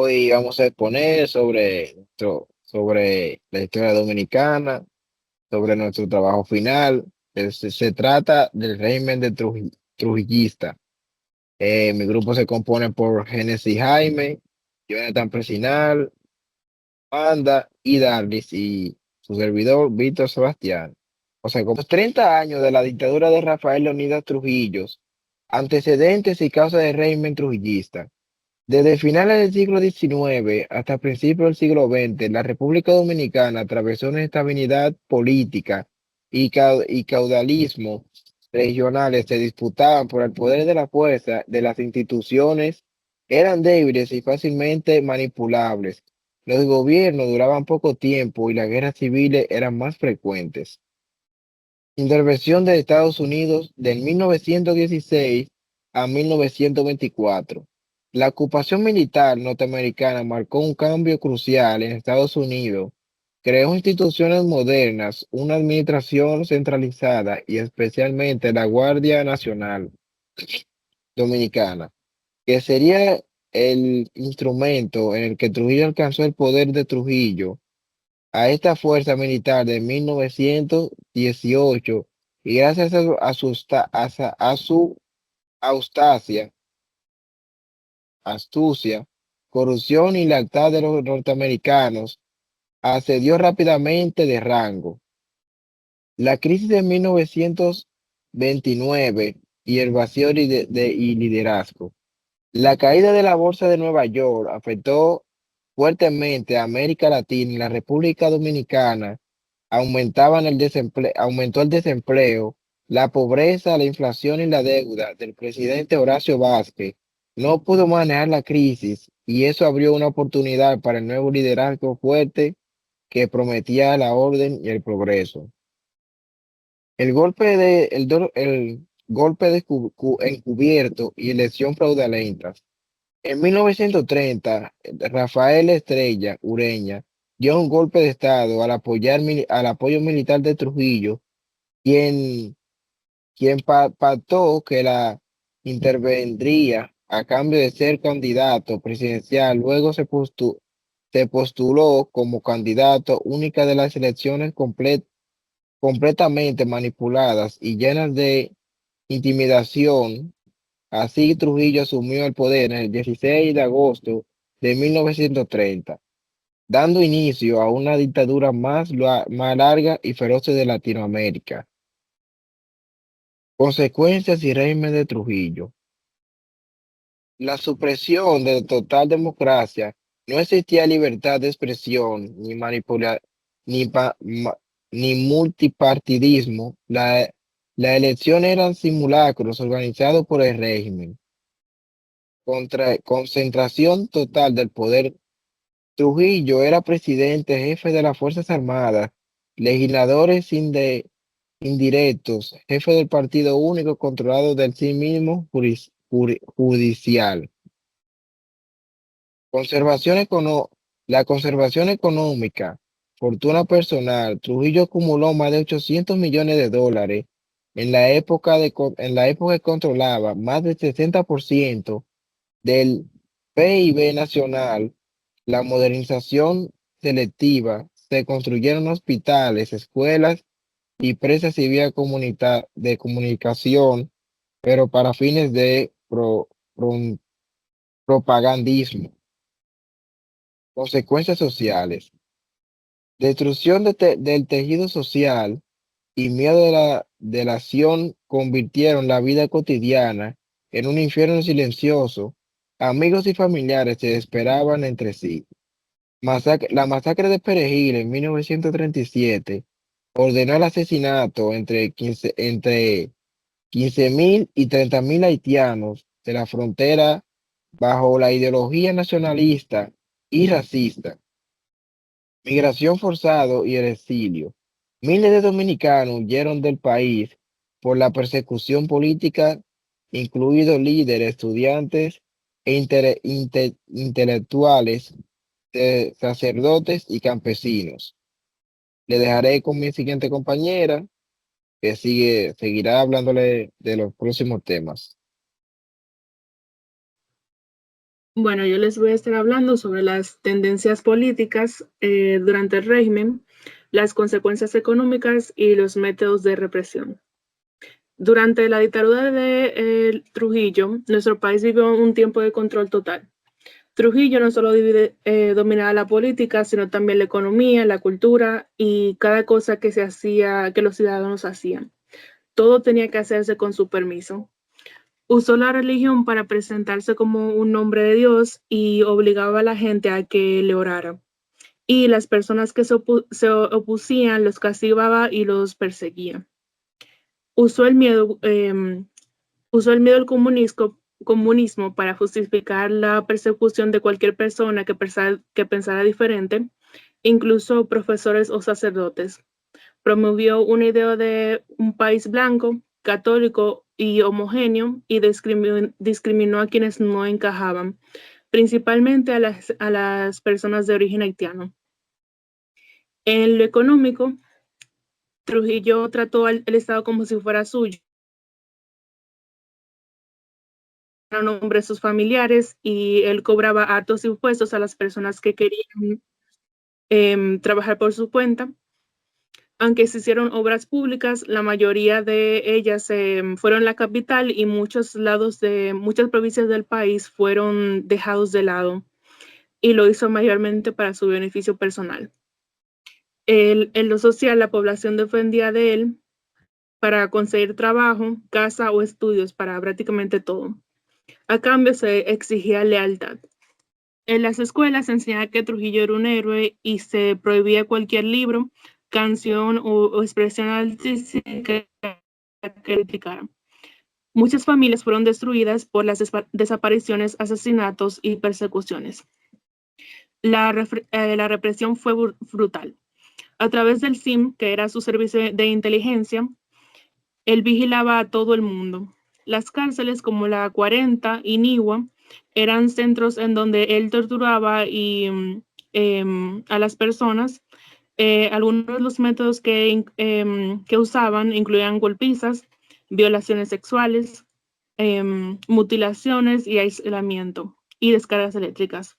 Hoy vamos a exponer sobre la historia dominicana, sobre nuestro trabajo final. Se trata del régimen de trujillista. Mi grupo se compone por Génesis Jaime, Jonathan Presinal, Wanda y Darlis y su servidor Víctor Sebastián. O sea, como los 30 años de la dictadura de Rafael Leonidas Trujillo, antecedentes y causas del régimen trujillista. Desde finales del siglo XIX hasta principios del siglo XX, la República Dominicana atravesó una estabilidad política y caudalismo regionales se disputaban por el poder de la fuerza de las instituciones, eran débiles y fácilmente manipulables. Los gobiernos duraban poco tiempo y las guerras civiles eran más frecuentes. Intervención de Estados Unidos del 1916 a 1924. La ocupación militar norteamericana marcó un cambio crucial en Estados Unidos. Creó instituciones modernas, una administración centralizada y especialmente la Guardia Nacional Dominicana, que sería el instrumento en el que Trujillo alcanzó el poder de Trujillo a esta fuerza militar de 1918 y gracias a su astucia, corrupción y lealtad de los norteamericanos, ascendió rápidamente de rango. La crisis de 1929 y el vacío y liderazgo. La caída de la Bolsa de Nueva York afectó fuertemente a América Latina y la República Dominicana. Aumentó el desempleo, la pobreza, la inflación y la deuda del presidente Horacio Vázquez. No pudo manejar la crisis y eso abrió una oportunidad para el nuevo liderazgo fuerte que prometía la orden y el progreso. El golpe encubierto y elección fraudulenta. En 1930, Rafael Estrella Ureña dio un golpe de Estado al apoyo militar de Trujillo, quien, quien pactó que la intervendría a cambio de ser candidato presidencial. Luego se postuló como candidato única de las elecciones completamente manipuladas y llenas de intimidación. Así Trujillo asumió el poder en el 16 de agosto de 1930, dando inicio a una dictadura más larga y feroz de Latinoamérica. Consecuencias y régimen de Trujillo. La supresión de total democracia. No existía libertad de expresión, ni, ni multipartidismo. La elección eran simulacros organizados por el régimen. Concentración total del poder. Trujillo era presidente, jefe de las Fuerzas Armadas, legisladores indirectos, jefe del partido único controlado del sí mismo judicial. Conservación la conservación económica, fortuna personal. Trujillo acumuló más de 800 millones de dólares en la época que controlaba más del 60% del PIB nacional. La modernización selectiva, se construyeron hospitales, escuelas y presas y vías de comunicación, pero para fines de propagandismo. Consecuencias sociales. Destrucción del tejido social y miedo de la delación convirtieron la vida cotidiana en un infierno silencioso. Amigos y familiares se esperaban entre sí. La masacre de Perejil en 1937 ordenó el asesinato entre 15.000 y 30.000 haitianos de la frontera bajo la ideología nacionalista y racista. Migración forzado y el exilio. Miles de dominicanos huyeron del país por la persecución política, incluidos líderes, estudiantes e intelectuales, sacerdotes y campesinos. Le dejaré con mi siguiente compañera, que seguirá hablándole de los próximos temas. Bueno, yo les voy a estar hablando sobre las tendencias políticas durante el régimen, las consecuencias económicas y los métodos de represión. Durante la dictadura de Trujillo, nuestro país vivió un tiempo de control total. Trujillo no solo dominaba la política, sino también la economía, la cultura y cada cosa que se hacía, que los ciudadanos hacían. Todo tenía que hacerse con su permiso. Usó la religión para presentarse como un hombre de Dios y obligaba a la gente a que le orara. Y las personas que se opusían los castigaba y los perseguía. Usó el miedo, usó el miedo al comunismo para justificar la persecución de cualquier persona que pensara diferente, incluso profesores o sacerdotes. Promovió una idea de un país blanco, católico y homogéneo y discriminó a quienes no encajaban, principalmente a las personas de origen haitiano. En lo económico, Trujillo trató el Estado como si fuera suyo, a nombre de sus familiares, y él cobraba altos impuestos a las personas que querían trabajar por su cuenta. Aunque se hicieron obras públicas, la mayoría de ellas fueron en la capital y muchos lados de muchas provincias del país fueron dejados de lado, y lo hizo mayormente para su beneficio personal. En lo social, la población dependía de él para conseguir trabajo, casa o estudios, para prácticamente todo. A cambio se exigía lealtad. En las escuelas se enseñaba que Trujillo era un héroe y se prohibía cualquier libro, canción o expresión artística que criticaran. Muchas familias fueron destruidas por las desapariciones, asesinatos y persecuciones. La represión fue brutal. A través del SIM, que era su servicio de inteligencia, él vigilaba a todo el mundo. Las cárceles como la 40 y Niwa eran centros en donde él torturaba a las personas. Algunos de los métodos que usaban incluían golpizas, violaciones sexuales, mutilaciones y aislamiento y descargas eléctricas.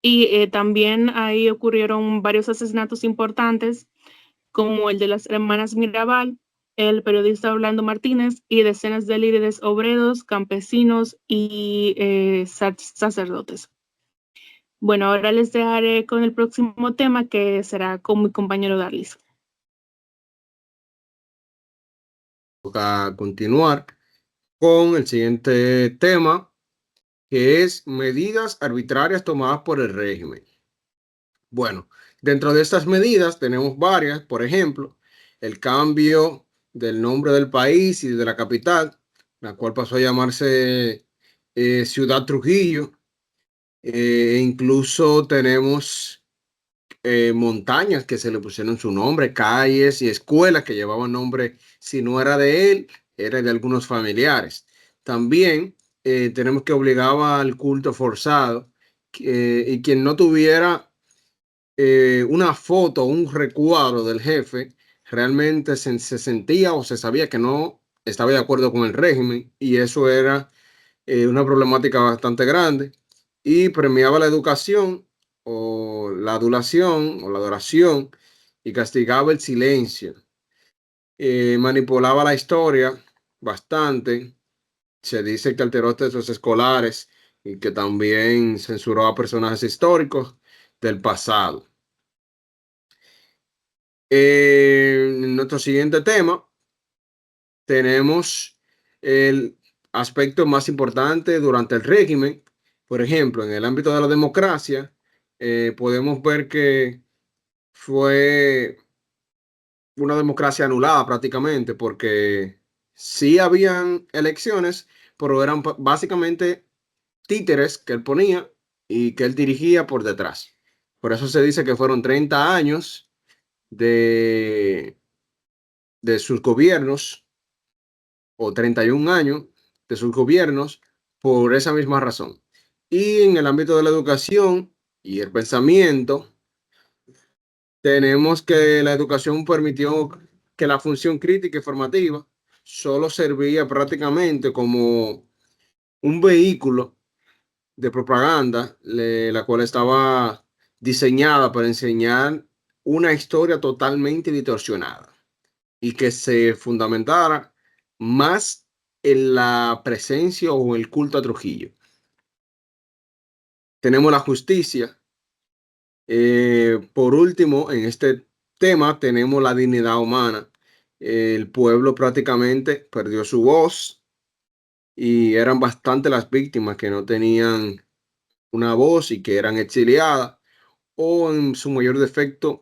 Y también ahí ocurrieron varios asesinatos importantes, como el de las hermanas Mirabal, el periodista Orlando Martínez y decenas de líderes obreros, campesinos y sacerdotes. Bueno, ahora les dejaré con el próximo tema, que será con mi compañero Darlis. A continuar con el siguiente tema, que es medidas arbitrarias tomadas por el régimen. Bueno, dentro de estas medidas tenemos varias, por ejemplo, el cambio del nombre del país y de la capital, la cual pasó a llamarse Ciudad Trujillo. Incluso tenemos montañas que se le pusieron su nombre, calles y escuelas que llevaban nombre, si no era de él, era de algunos familiares. También tenemos que obligaba al culto forzado, y quien no tuviera una foto, un recuadro del jefe, realmente se sentía o se sabía que no estaba de acuerdo con el régimen, y eso era una problemática bastante grande, y premiaba la educación o la adulación o la adoración y castigaba el silencio. Manipulaba la historia bastante. Se dice que alteró textos escolares y que también censuró a personajes históricos del pasado. En nuestro siguiente tema tenemos el aspecto más importante durante el régimen. Por ejemplo, en el ámbito de la democracia, podemos ver que fue una democracia anulada prácticamente, porque sí habían elecciones, pero eran básicamente títeres que él ponía y que él dirigía por detrás. Por eso se dice que fueron 30 años de, de sus gobiernos, o 31 años de sus gobiernos, por esa misma razón. Y en el ámbito de la educación y el pensamiento, tenemos que la educación permitió que la función crítica y formativa solo servía prácticamente como un vehículo de propaganda, la cual estaba diseñada para enseñar una historia totalmente distorsionada y que se fundamentara más en la presencia o el culto a Trujillo. Tenemos la justicia. Por último, en este tema tenemos la dignidad humana. El pueblo prácticamente perdió su voz y eran bastante las víctimas que no tenían una voz y que eran exiliadas o en su mayor defecto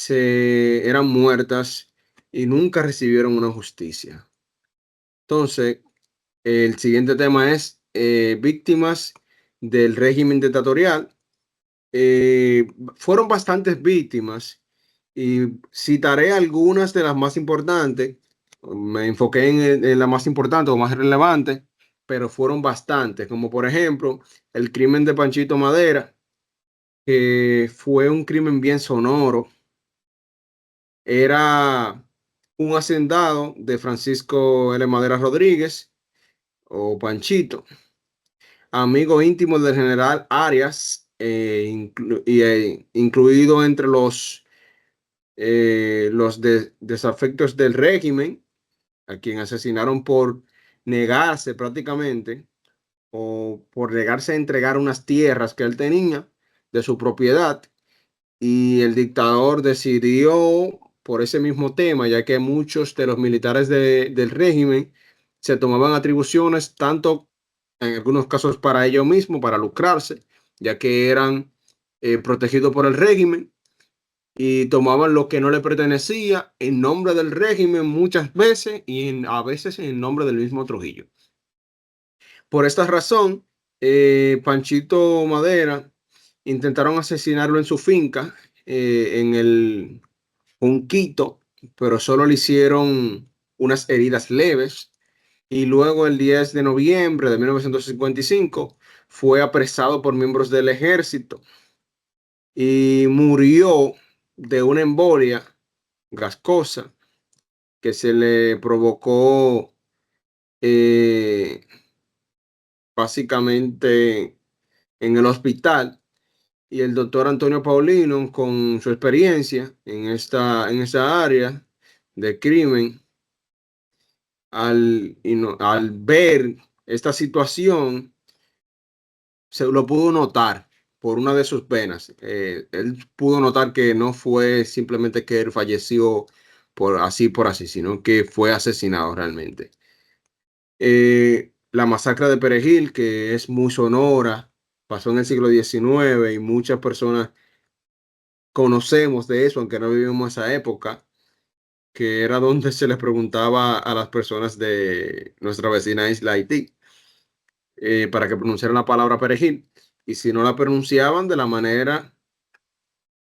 eran muertas y nunca recibieron una justicia. Entonces, el siguiente tema es víctimas del régimen dictatorial. Fueron bastantes víctimas y citaré algunas de las más importantes. Me enfoqué en la más importante o más relevante, pero fueron bastantes, como por ejemplo el crimen de Panchito Madera, que fue un crimen bien sonoro. Era un hacendado de Francisco L. Madera Rodríguez, o Panchito, amigo íntimo del general Arias, incluido entre los desafectos del régimen, a quien asesinaron por negarse prácticamente o por negarse a entregar unas tierras que él tenía de su propiedad. Y el dictador decidió por ese mismo tema, ya que muchos de los militares del régimen se tomaban atribuciones, tanto en algunos casos para ellos mismos, para lucrarse, ya que eran protegidos por el régimen y tomaban lo que no le pertenecía en nombre del régimen muchas veces y a veces en nombre del mismo Trujillo. Por esta razón, Panchito Madera intentaron asesinarlo en su finca, en el Junquito, pero solo le hicieron unas heridas leves. Y luego, el 10 de noviembre de 1955, fue apresado por miembros del ejército y murió de una embolia gascosa que se le provocó eh, básicamente en el hospital. Y el doctor Antonio Paulino, con su experiencia en esa área de crimen, al ver esta situación, se lo pudo notar por una de sus venas. Él pudo notar que no fue simplemente que él falleció por así, sino que fue asesinado realmente. La masacre de Perejil, que es muy sonora, pasó en el siglo XIX y muchas personas conocemos de eso, aunque no vivimos esa época, que era donde se les preguntaba a las personas de nuestra vecina isla Haití para que pronunciaran la palabra perejil. Y si no la pronunciaban de la manera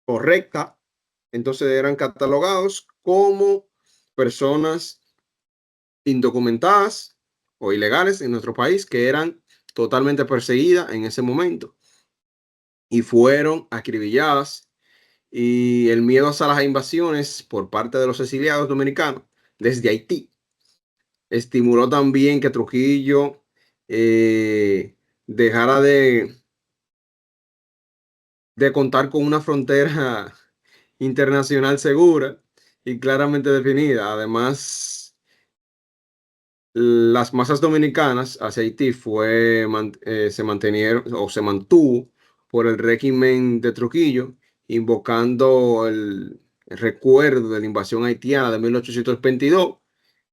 correcta, entonces eran catalogados como personas indocumentadas o ilegales en nuestro país, que eran totalmente perseguidas en ese momento y fueron acribilladas. Y el miedo a las invasiones por parte de los exiliados dominicanos desde Haití estimuló también que Trujillo dejara de contar con una frontera internacional segura y claramente definida. Además, las masas dominicanas hacia Haití se mantenieron o se mantuvo por el régimen de Trujillo, invocando el recuerdo de la invasión haitiana de 1822,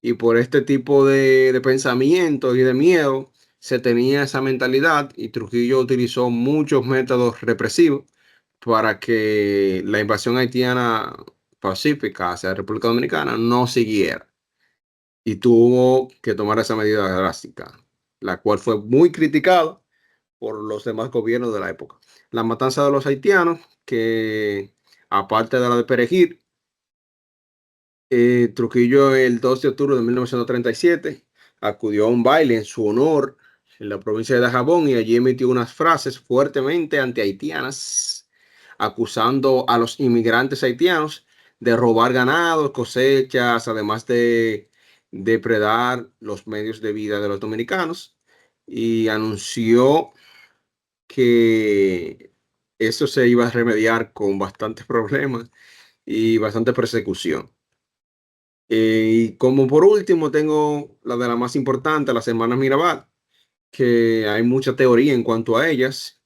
y por este tipo de pensamientos y de miedo se tenía esa mentalidad y Trujillo utilizó muchos métodos represivos para que la invasión haitiana pacífica hacia la República Dominicana no siguiera, y tuvo que tomar esa medida drástica, la cual fue muy criticada por los demás gobiernos de la época. La matanza de los haitianos, que aparte de la de Perejil, Trujillo el 2 de octubre de 1937 acudió a un baile en su honor en la provincia de Dajabón y allí emitió unas frases fuertemente anti-haitianas, acusando a los inmigrantes haitianos de robar ganados, cosechas, además de depredar los medios de vida de los dominicanos, y anunció que eso se iba a remediar con bastantes problemas y bastante persecución. Y como por último tengo la de la más importante, las hermanas Mirabal, que hay mucha teoría en cuanto a ellas,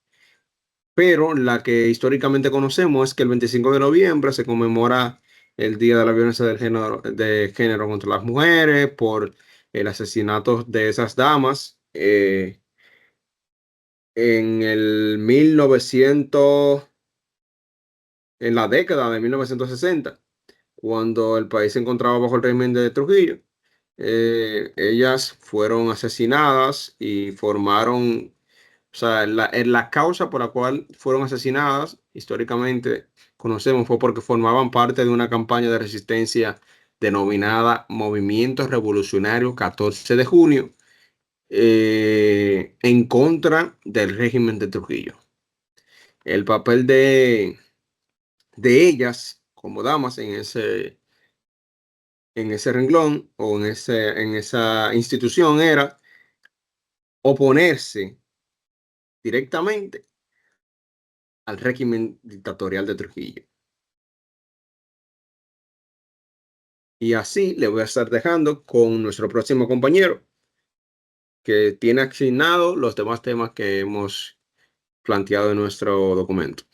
pero la que históricamente conocemos es que el 25 de noviembre se conmemora el Día de la Violencia de género contra las mujeres por el asesinato de esas damas en el 1900, en la década de 1960, cuando el país se encontraba bajo el régimen de Trujillo. Ellas fueron asesinadas y formaron, o sea, la causa por la cual fueron asesinadas, históricamente conocemos, fue porque formaban parte de una campaña de resistencia denominada Movimiento Revolucionario 14 de Junio, en contra del régimen de Trujillo. El papel de ellas como damas en ese renglón o en esa institución era oponerse directamente al régimen dictatorial de Trujillo. Y así le voy a estar dejando con nuestro próximo compañero, que tiene asignado los demás temas que hemos planteado en nuestro documento.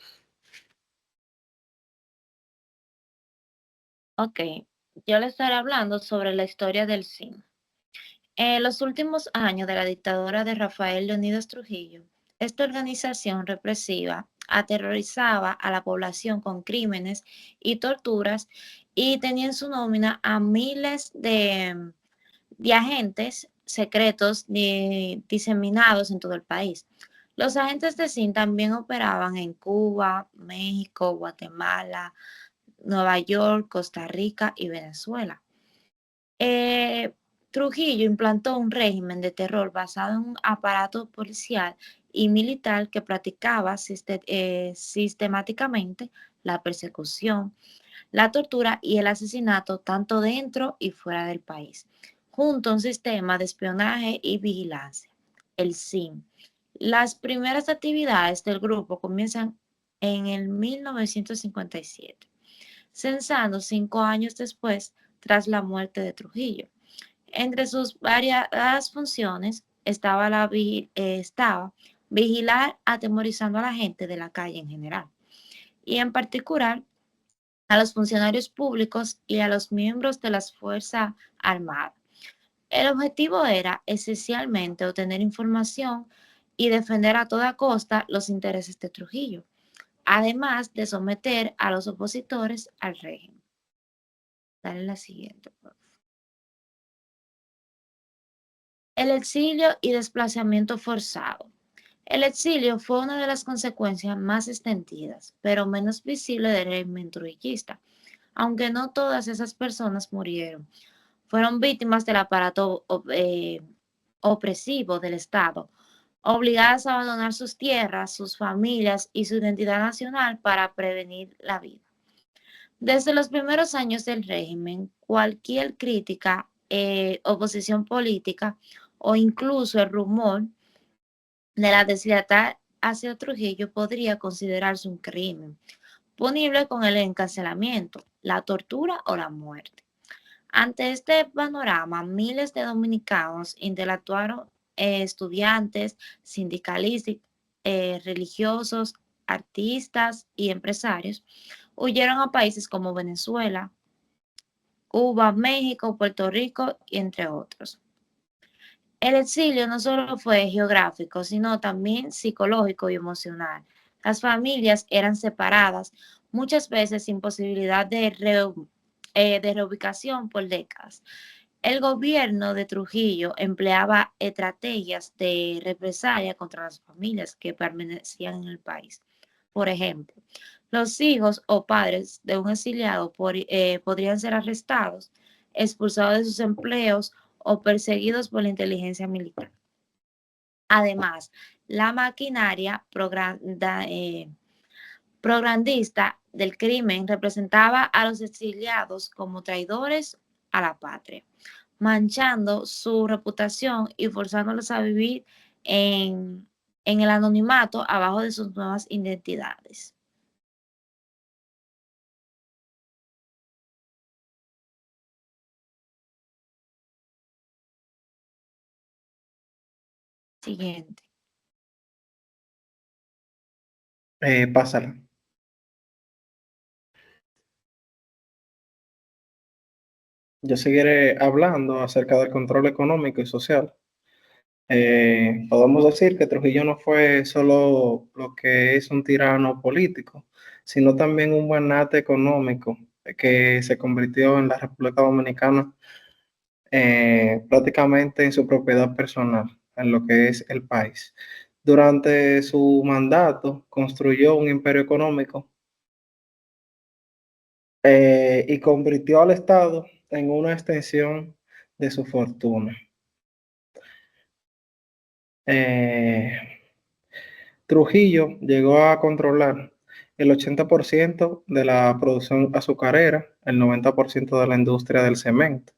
Ok, yo le estaré hablando sobre la historia del cine. En los últimos años de la dictadura de Rafael Leónidas Trujillo, esta organización represiva aterrorizaba a la población con crímenes y torturas y tenía en su nómina a miles de agentes secretos diseminados en todo el país. Los agentes de CIN también operaban en Cuba, México, Guatemala, Nueva York, Costa Rica y Venezuela. Eh, Trujillo implantó un régimen de terror basado en un aparato policial y militar que practicaba sistemáticamente la persecución, la tortura y el asesinato tanto dentro y fuera del país, junto a un sistema de espionaje y vigilancia, el SIM. Las primeras actividades del grupo comienzan en el 1957, censando 5 años después tras la muerte de Trujillo. Entre sus variadas funciones estaba vigilar atemorizando a la gente de la calle en general y en particular a los funcionarios públicos y a los miembros de las Fuerzas Armadas. El objetivo era esencialmente obtener información y defender a toda costa los intereses de Trujillo, además de someter a los opositores al régimen. Dale la siguiente, por favor. El exilio y desplazamiento forzado. El exilio fue una de las consecuencias más extendidas, pero menos visibles del régimen trujillista, aunque no todas esas personas murieron. Fueron víctimas del aparato opresivo del Estado, obligadas a abandonar sus tierras, sus familias y su identidad nacional para prevenir la vida. Desde los primeros años del régimen, cualquier crítica, oposición política o incluso el rumor de la deslealtad hacia Trujillo podría considerarse un crimen, punible con el encarcelamiento, la tortura o la muerte. Ante este panorama, miles de dominicanos, intelectuales, estudiantes, sindicalistas, religiosos, artistas y empresarios huyeron a países como Venezuela, Cuba, México, Puerto Rico y entre otros. El exilio no solo fue geográfico, sino también psicológico y emocional. Las familias eran separadas, muchas veces sin posibilidad de reubicación por décadas. El gobierno de Trujillo empleaba estrategias de represalia contra las familias que permanecían en el país. Por ejemplo, los hijos o padres de un exiliado podrían ser arrestados, expulsados de sus empleos o perseguidos por la inteligencia militar. Además, la maquinaria propagandista del crimen representaba a los exiliados como traidores a la patria, manchando su reputación y forzándolos a vivir en en el anonimato abajo de sus nuevas identidades. Siguiente. Pásala. Yo seguiré hablando acerca del control económico y social. Podemos decir que Trujillo no fue solo lo que es un tirano político, sino también un magnate económico que se convirtió en la República Dominicana prácticamente en su propiedad personal, en lo que es el país. Durante su mandato construyó un imperio económico y convirtió al Estado en una extensión de su fortuna. Trujillo llegó a controlar el 80% de la producción azucarera, el 90% de la industria del cemento,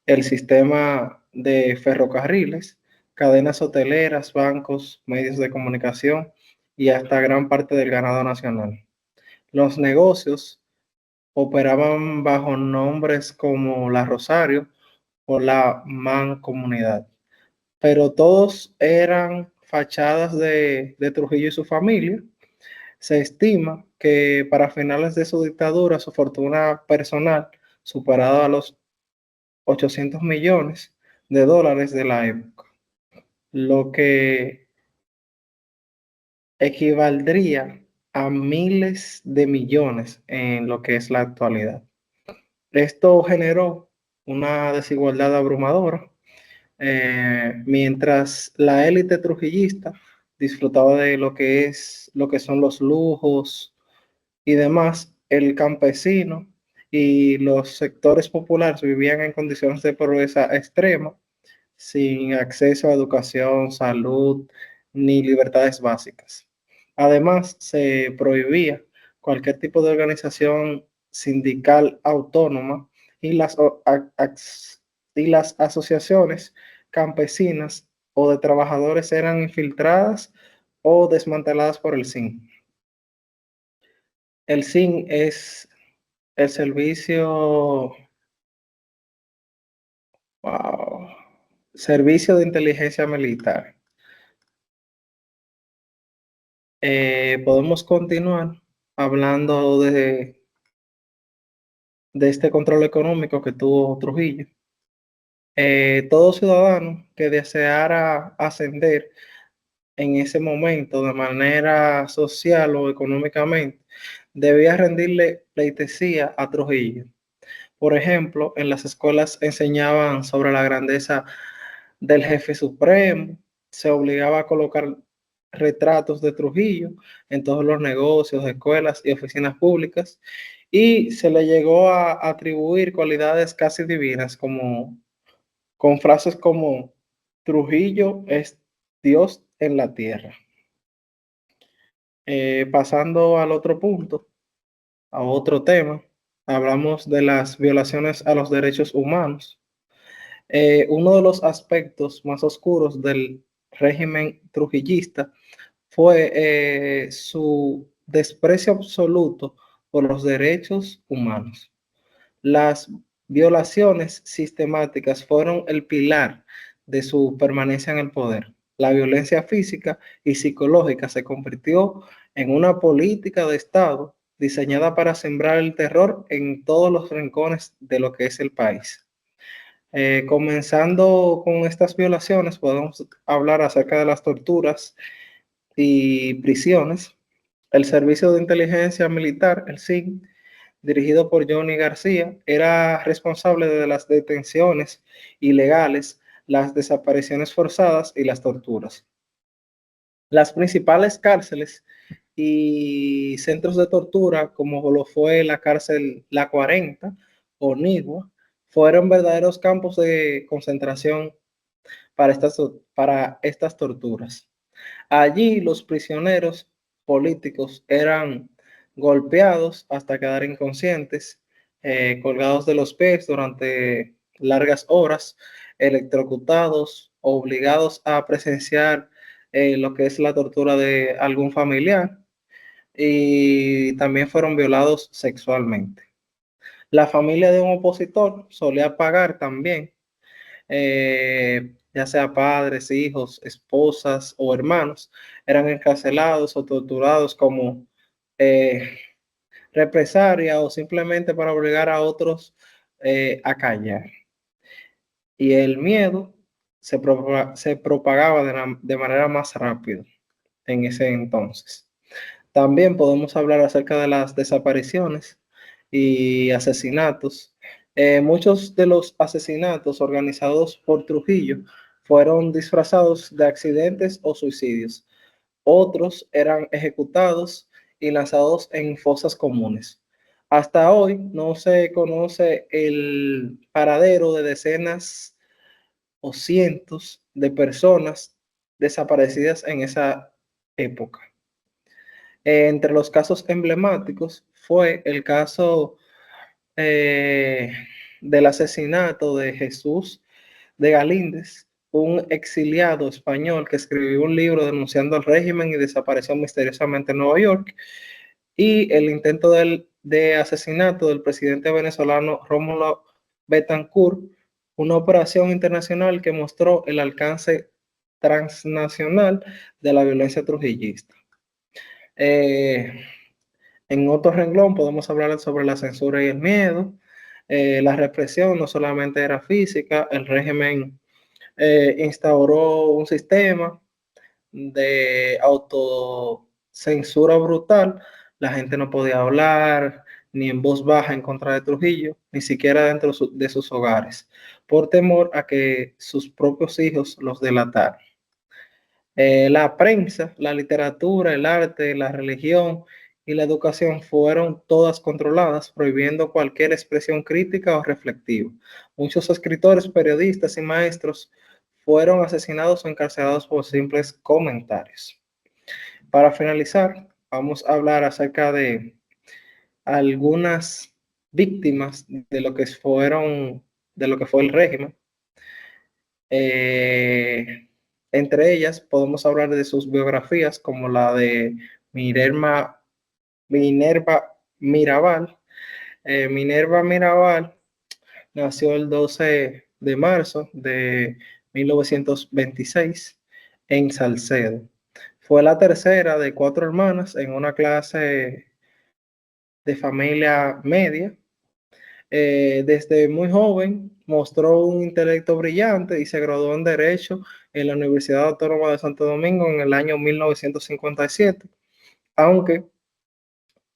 el sistema de ferrocarriles, cadenas hoteleras, bancos, medios de comunicación y hasta gran parte del ganado nacional. Los negocios operaban bajo nombres como la Rosario o la Mancomunidad, pero todos eran fachadas de Trujillo y su familia. Se estima que para finales de su dictadura su fortuna personal superaba a los 800 millones de dólares de la época, lo que equivaldría a miles de millones en lo que es la actualidad. Esto generó una desigualdad abrumadora. Mientras la élite trujillista disfrutaba de lo que son los lujos y demás, el campesino y los sectores populares vivían en condiciones de pobreza extrema, sin acceso a educación, salud ni libertades básicas. Además, se prohibía cualquier tipo de organización sindical autónoma y y las asociaciones campesinas o de trabajadores eran infiltradas o desmanteladas por el SIN. El SIN es el servicio de inteligencia militar. Podemos continuar hablando de este control económico que tuvo Trujillo. Todo ciudadano que deseara ascender en ese momento de manera social o económicamente debía rendirle pleitesía a Trujillo. Por ejemplo, en las escuelas enseñaban sobre la grandeza del jefe supremo, se obligaba a colocar retratos de Trujillo en todos los negocios, escuelas y oficinas públicas, y se le llegó a atribuir cualidades casi divinas, como con frases como Trujillo es Dios en la tierra. Pasando al otro punto, a otro tema, hablamos de las violaciones a los derechos humanos. Uno de los aspectos más oscuros del régimen trujillista fue su desprecio absoluto por los derechos humanos. Las violaciones sistemáticas fueron el pilar de su permanencia en el poder. La violencia física y psicológica se convirtió en una política de Estado diseñada para sembrar el terror en todos los rincones de lo que es el país. Comenzando con estas violaciones, podemos hablar acerca de las torturas y prisiones. El Servicio de Inteligencia Militar, el SIN, dirigido por Johnny García, era responsable de las detenciones ilegales, las desapariciones forzadas y las torturas. Las principales cárceles y centros de tortura, como lo fue la cárcel La 40 o Nigua, fueron verdaderos campos de concentración para estas torturas. Allí los prisioneros políticos eran golpeados hasta quedar inconscientes, colgados de los pies durante largas horas, electrocutados, obligados a presenciar lo que es la tortura de algún familiar, y también fueron violados sexualmente. La familia de un opositor solía pagar también, ya sea padres, hijos, esposas o hermanos, eran encarcelados o torturados como represalia o simplemente para obligar a otros a callar. Y el miedo se propagaba de manera más rápida en ese entonces. También podemos hablar acerca de las desapariciones y asesinatos. Muchos de los asesinatos organizados por Trujillo fueron disfrazados de accidentes o suicidios. Otros eran ejecutados y lanzados en fosas comunes. Hasta hoy no se conoce el paradero de decenas o cientos de personas desaparecidas en esa época. Entre los casos emblemáticos fue el caso eh, del asesinato de Jesús de Galíndez, un exiliado español que escribió un libro denunciando el régimen y desapareció misteriosamente en Nueva York, y el intento de asesinato del presidente venezolano Rómulo Betancourt, una operación internacional que mostró el alcance transnacional de la violencia trujillista. En otro renglón podemos hablar sobre la censura y el miedo. La represión no solamente era física, el régimen instauró un sistema de autocensura brutal. La gente no podía hablar ni en voz baja en contra de Trujillo, ni siquiera dentro de sus hogares, por temor a que sus propios hijos los delataran. La prensa, la literatura, el arte, la religión y la educación fueron todas controladas, prohibiendo cualquier expresión crítica o reflexiva. Muchos escritores, periodistas y maestros fueron asesinados o encarcelados por simples comentarios. Para finalizar, vamos a hablar acerca de algunas víctimas de lo que fue el régimen. Entre ellas podemos hablar de sus biografías, como la de Minerva Mirabal. Minerva Mirabal nació el 12 de marzo de 1926 en Salcedo. Fue la tercera de 4 hermanas en una clase de familia media. Desde muy joven mostró un intelecto brillante y se graduó en Derecho en la Universidad Autónoma de Santo Domingo en el año 1957, aunque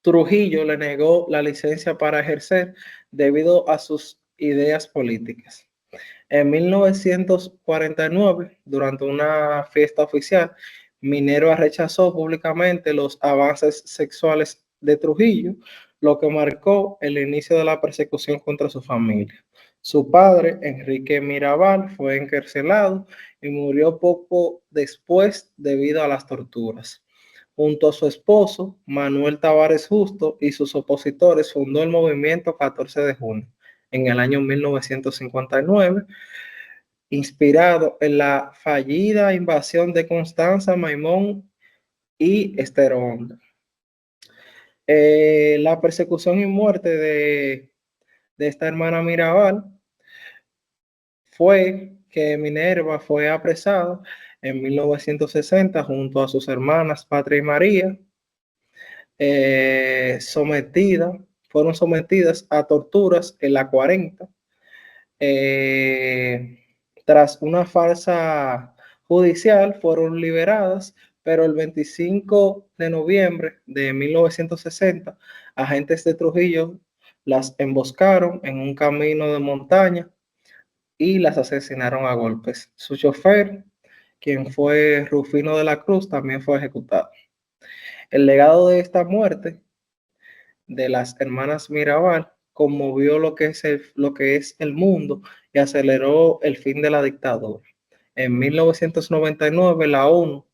Trujillo le negó la licencia para ejercer debido a sus ideas políticas. En 1949, durante una fiesta oficial, Minerva rechazó públicamente los avances sexuales de Trujillo, lo que marcó el inicio de la persecución contra su familia. Su padre, Enrique Mirabal, fue encarcelado y murió poco después debido a las torturas. Junto a su esposo, Manuel Tavares Justo, y sus opositores, fundó el movimiento 14 de junio en el año 1959, inspirado en la fallida invasión de Constanza, Maimón y Estero Honda. La persecución y muerte de esta hermana Mirabal fue que Minerva fue apresada en 1960 junto a sus hermanas Patria y María, fueron sometidas a torturas en la 40. Tras una farsa judicial fueron liberadas, pero el 25 de noviembre de 1960, agentes de Trujillo las emboscaron en un camino de montaña y las asesinaron a golpes. Su chofer, quien fue Rufino de la Cruz, también fue ejecutado. El legado de esta muerte de las hermanas Mirabal conmovió lo que es el mundo y aceleró el fin de la dictadura. En 1999, la ONU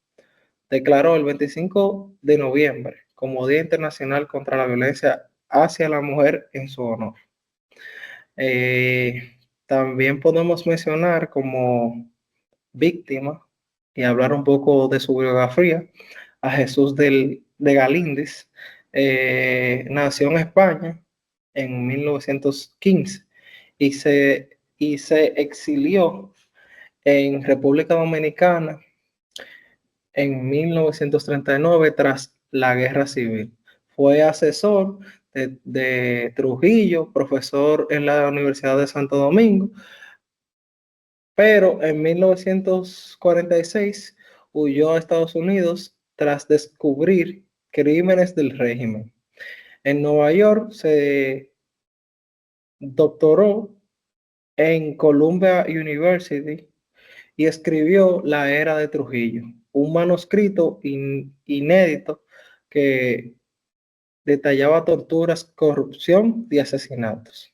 declaró el 25 de noviembre como Día Internacional contra la Violencia hacia la Mujer en su honor. También podemos mencionar como víctima y hablar un poco de su biografía, a Jesús de Galíndez. Nació en España en 1915 y se exilió en República Dominicana en 1939 tras la Guerra Civil. Fue asesor de Trujillo, profesor en la Universidad de Santo Domingo, pero en 1946 huyó a Estados Unidos tras descubrir crímenes del régimen. En Nueva York se doctoró en Columbia University y escribió La Era de Trujillo, un manuscrito inédito que detallaba torturas, corrupción y asesinatos.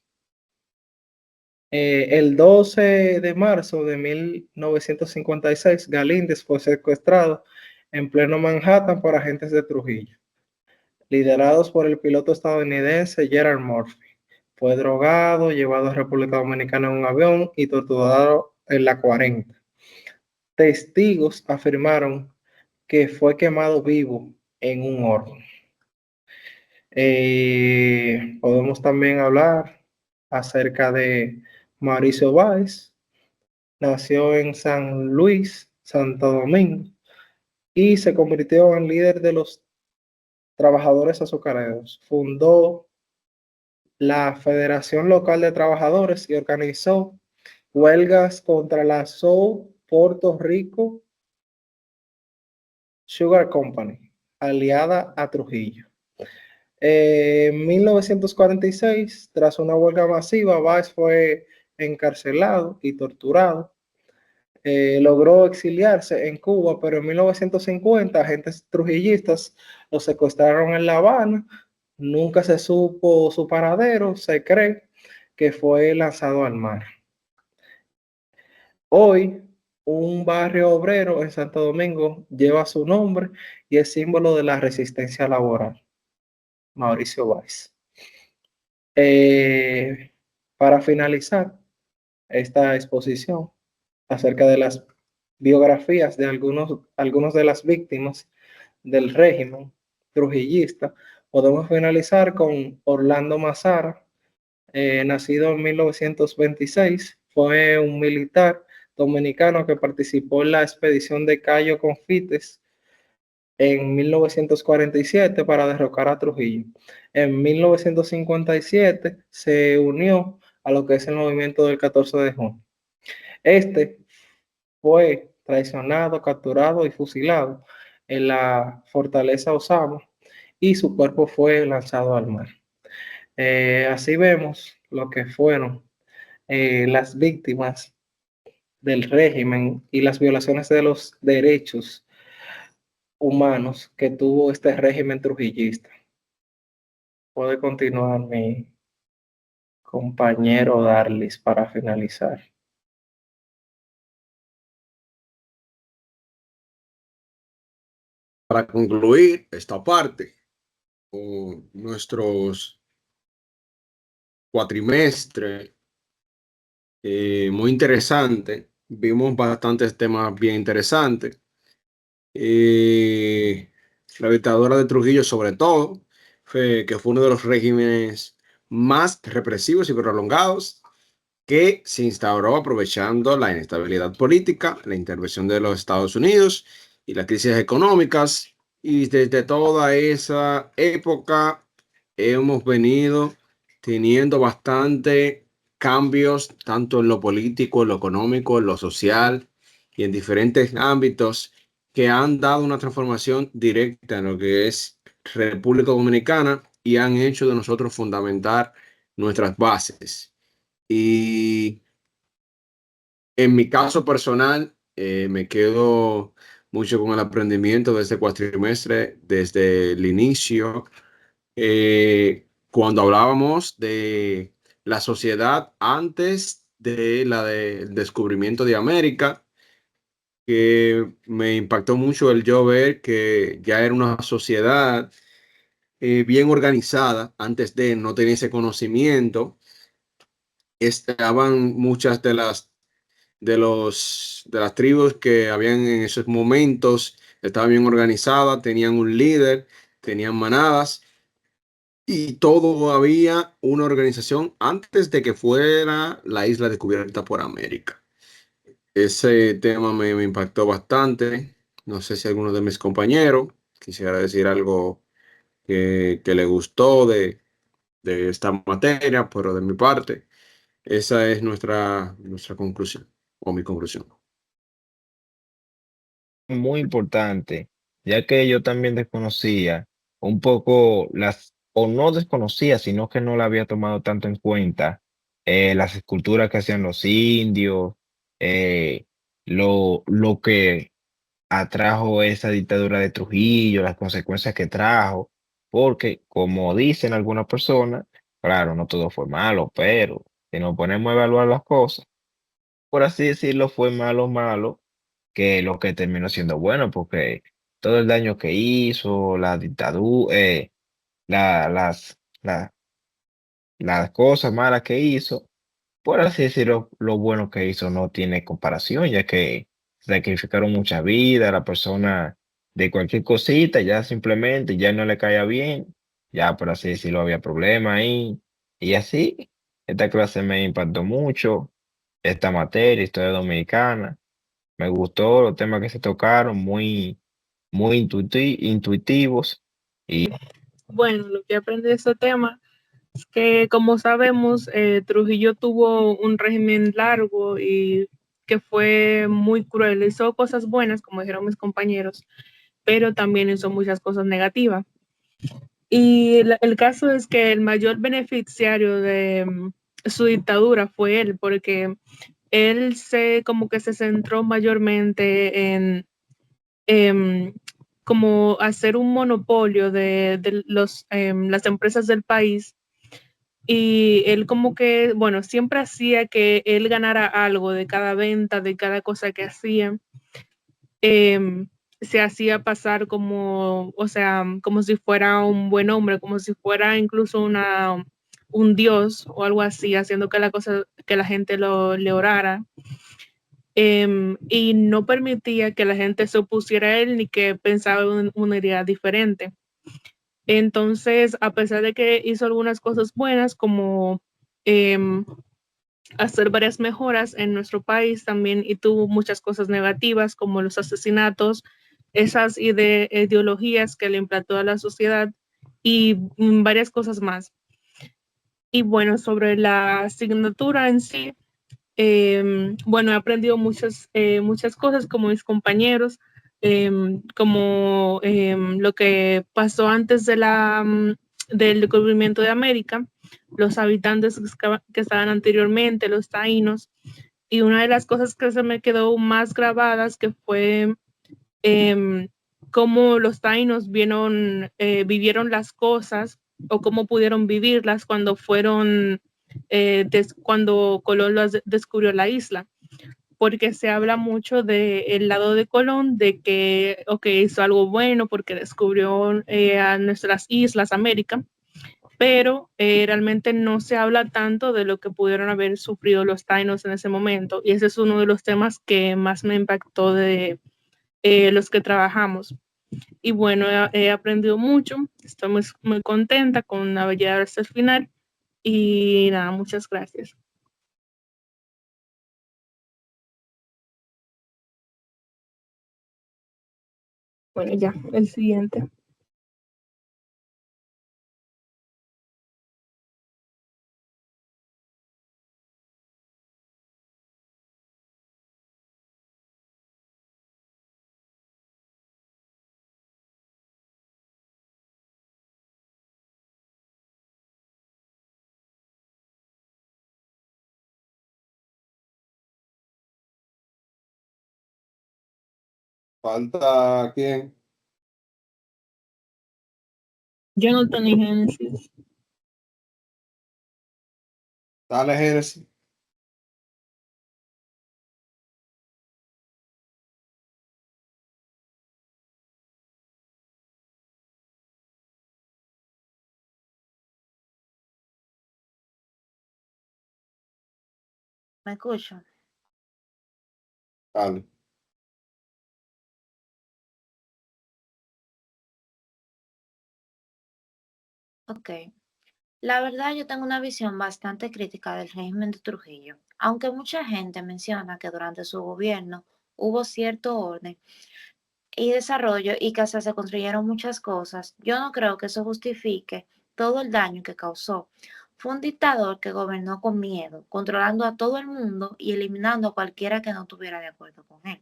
El 12 de marzo de 1956, Galíndez fue secuestrado en pleno Manhattan por agentes de Trujillo, liderados por el piloto estadounidense Gerald Murphy. Fue drogado, llevado a República Dominicana en un avión y torturado en la 40. Testigos afirmaron que fue quemado vivo en un horno. Podemos también hablar acerca de Mauricio Báez. Nació en San Luis, Santo Domingo, y se convirtió en líder de los trabajadores azucareros. Fundó la Federación Local de Trabajadores y organizó huelgas contra la South Puerto Rico Sugar Company, aliada a Trujillo. En 1946, tras una huelga masiva, Báez fue encarcelado y torturado. Logró exiliarse en Cuba, pero en 1950 agentes trujillistas lo secuestraron en La Habana. Nunca se supo su paradero, se cree que fue lanzado al mar. Hoy, un barrio obrero en Santo Domingo lleva su nombre y es símbolo de la resistencia laboral. Mauricio Báez. Para finalizar esta exposición acerca de las biografías de algunos de las víctimas del régimen trujillista, podemos finalizar con Orlando Mazara, nacido en 1926, fue un militar dominicano que participó en la expedición de Cayo Confites en 1947 para derrocar a Trujillo. En 1957 se unió a lo que es el movimiento del 14 de junio. Este fue traicionado, capturado y fusilado en la fortaleza Osama y su cuerpo fue lanzado al mar. Así vemos lo que fueron las víctimas del régimen y las violaciones de los derechos humanos que tuvo este régimen trujillista. Puede continuar mi compañero Darlis para finalizar. Para concluir esta parte con nuestros cuatrimestres, muy interesante. Vimos bastantes temas bien interesantes. La dictadura de Trujillo, sobre todo, que fue uno de los regímenes más represivos y prolongados que se instauró aprovechando la inestabilidad política, la intervención de los Estados Unidos y las crisis económicas. Y desde toda esa época hemos venido teniendo bastante cambios, tanto en lo político, en lo económico, en lo social y en diferentes ámbitos que han dado una transformación directa en lo que es República Dominicana y han hecho de nosotros fundamentar nuestras bases. Y en mi caso personal, me quedo mucho con el aprendimiento de este cuatrimestre desde el inicio, cuando hablábamos de la sociedad antes de del descubrimiento de América, que me impactó mucho el yo ver que ya era una sociedad bien organizada antes de no tener ese conocimiento. Estaban muchas de las de las tribus que habían en esos momentos, estaba bien organizada, tenían un líder, tenían manadas y todo había una organización antes de que fuera la isla descubierta por América. Ese tema me impactó bastante. No sé si alguno de mis compañeros quisiera decir algo que le gustó de esta materia, pero de mi parte, esa es nuestra conclusión o mi conclusión. Muy importante, ya que yo también desconocía un poco o no desconocía, sino que no la había tomado tanto en cuenta, las esculturas que hacían los indios, eh, lo que atrajo esa dictadura de Trujillo, las consecuencias que trajo, porque como dicen algunas personas, claro, no todo fue malo, pero si nos ponemos a evaluar las cosas, por así decirlo, fue malo que lo que terminó siendo bueno, porque todo el daño que hizo, la dictadura, las cosas malas que hizo, por así decirlo, lo bueno que hizo no tiene comparación, ya que sacrificaron mucha vida, la persona de cualquier cosita, ya simplemente ya no le caía bien, ya por así decirlo había problema ahí, y así, esta clase me impactó mucho, esta materia, historia dominicana, me gustó los temas que se tocaron, muy intuitivos. Bueno, lo que aprendí de este tema es que, como sabemos, Trujillo tuvo un régimen largo y que fue muy cruel. Hizo cosas buenas, como dijeron mis compañeros, pero también hizo muchas cosas negativas. Y el caso es que el mayor beneficiario de su dictadura fue él, porque él como que se centró mayormente en como hacer un monopolio de las empresas del país. Y él como que, bueno, siempre hacía que él ganara algo de cada venta, de cada cosa que hacía. Em, Se hacía pasar como, o sea, como si fuera un buen hombre, como si fuera incluso un dios o algo así, haciendo que que la gente le orara. Y no permitía que la gente se opusiera a él ni que pensaba en una idea diferente. Entonces, a pesar de que hizo algunas cosas buenas, como em, hacer varias mejoras en nuestro país también, y tuvo muchas cosas negativas, como los asesinatos, esas ideologías que le implantó a la sociedad y varias cosas más. Y bueno, sobre la asignatura en sí, bueno, he aprendido muchas cosas como mis compañeros, como lo que pasó antes del descubrimiento de América, los habitantes que estaban anteriormente, los taínos, y una de las cosas que se me quedó más grabadas que fue cómo los taínos vivieron las cosas o cómo pudieron vivirlas cuando cuando Colón descubrió la isla, porque se habla mucho del lado de Colón, de que hizo algo bueno porque descubrió a nuestras islas, América, pero realmente no se habla tanto de lo que pudieron haber sufrido los taínos en ese momento, y ese es uno de los temas que más me impactó de los que trabajamos. Y bueno, he aprendido mucho, estoy muy contenta con haber llegado hasta el final, y nada, muchas gracias. Bueno, ya, el siguiente. ¿Falta quién? Jonathan y Génesis. Dale, Génesis. ¿Me escucho? Dale. Ok. La verdad, yo tengo una visión bastante crítica del régimen de Trujillo. Aunque mucha gente menciona que durante su gobierno hubo cierto orden y desarrollo y que hasta se construyeron muchas cosas, yo no creo que eso justifique todo el daño que causó. Fue un dictador que gobernó con miedo, controlando a todo el mundo y eliminando a cualquiera que no estuviera de acuerdo con él.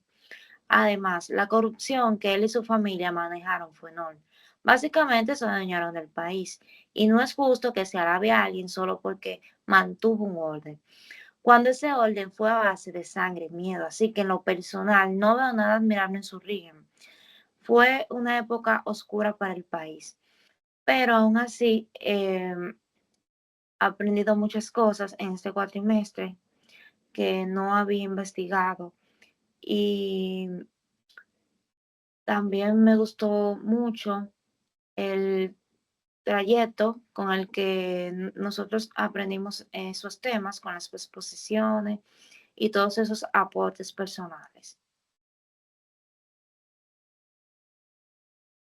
Además, la corrupción que él y su familia manejaron fue enorme. Básicamente se adueñaron del país y no es justo que se alabe a alguien solo porque mantuvo un orden, cuando ese orden fue a base de sangre y miedo. Así que en lo personal no veo nada admirable en su régimen. Fue una época oscura para el país, pero aún así he aprendido muchas cosas en este cuatrimestre que no había investigado y también me gustó mucho el trayecto con el que nosotros aprendimos esos temas, con las exposiciones y todos esos aportes personales.